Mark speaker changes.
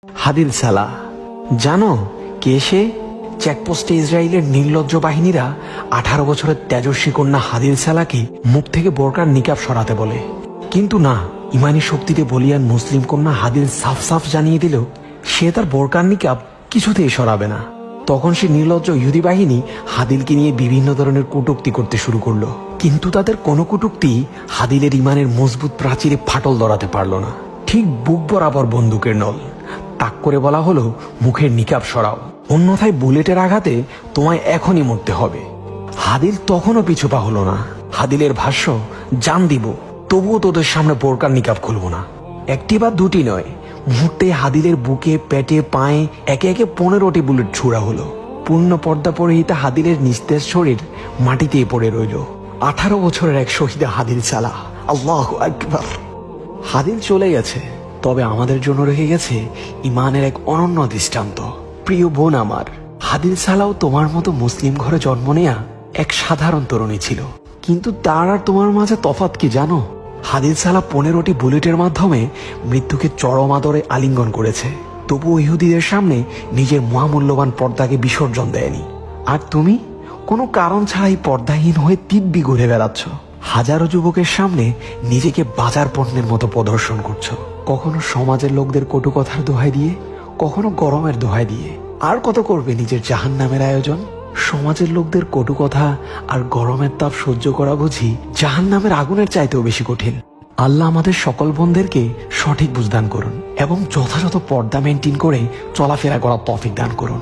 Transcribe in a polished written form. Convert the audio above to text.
Speaker 1: হাদিল সালাহ, জানো কে সে? চেকপোস্টে ইসরায়েলের নির্লজ্জ বাহিনীরা 18 বছরের তেজস্বী কন্যা হাদিল সালাহকে মুখ থেকে বোরকার নিকাব সরাতে বলে, কিন্তু না, ইমানি শক্তিতে বলিয়ান মুসলিম কন্যা হাদিল সাফ সাফ জানিয়ে দিল সে তার বোরকার নিকাব কিছুতেই সরাবে না। তখন সে নির্লজ্জ ইহুদি বাহিনী হাদিলকে নিয়ে বিভিন্ন ধরনের কটূক্তি করতে শুরু করলো, কিন্তু তাদের কোনো কটূক্তি হাদিলের ইমানের মজবুত প্রাচীরে ফাটল ধরাতে পারল না। ঠিক বুক বরাবর বন্দুকের নল তাক করে বলা হলো, মুখের নিকাব সরাও, অন্যথায় বুলেটের আঘাতে তোমায় এখনই মরতে হবে। হাদিল তখনও পিছুপা হলো না। হাদিলের ভাষ্য, জান দিব, তবুও তোদের সামনে বোরকার নিকাব খুলবো না। একটি বা দুটি নয়, মুহূর্তে হাদিলের বুকে, পেটে, পায়ে একে একে 15টি বুলেট ছুড়া হলো। পূর্ণ পর্দা পরিহিতা হাদিলের নিস্তেজ শরীর মাটিতেই পড়ে রইল। 18 বছরের এক শহীদ হাদিল সালাহ। আল্লাহু আকবার। হাদিল চলে গেছে, তবে আমাদের জন্য রেখে গেছে ইমানের এক অনন্য দৃষ্টান্ত। প্রিয় বোন আমার, হাদিল সালাহ তোমার মতো মুসলিম ঘরে জন্ম নেয়া এক সাধারণ তরুণী ছিল, কিন্তু তার আর তোমার মাঝে তফাৎ কি জানো? হাদিল সালাহ 15টি বুলেটের মাধ্যমে মৃত্যুকে চরম আদরে আলিঙ্গন করেছে, তবুও ইহুদিদের সামনে নিজের মহামূল্যবান পর্দাকে বিসর্জন দেয়নি। আর তুমি কোনো কারণ ছাড়াই পর্দাহীন হয়ে দিব্যি ঘুরে বেড়াচ্ছ। হাজারো যুবকের সামনে নিজেকে বাজার পণ্যের মতো প্রদর্শন করছো, কখনো সমাজের লোকদের কটু কথার দোহাই দিয়ে, কখনো গরমের দোহাই দিয়ে। আর কত করবে নিজের জাহান্নামের আয়োজন? সমাজের লোকদের কটু কথা আর গরমের তাপ সহ্য করা বুঝি জাহান্নামের আগুনের চাইতেও বেশি কঠিন। আল্লাহ আমাদের সকল বোনদেরকে সঠিক বুঝদান করুন এবং যথাযথ পর্দা মেনটেন করে চলাফেরা করার তৌফিক দান করুন।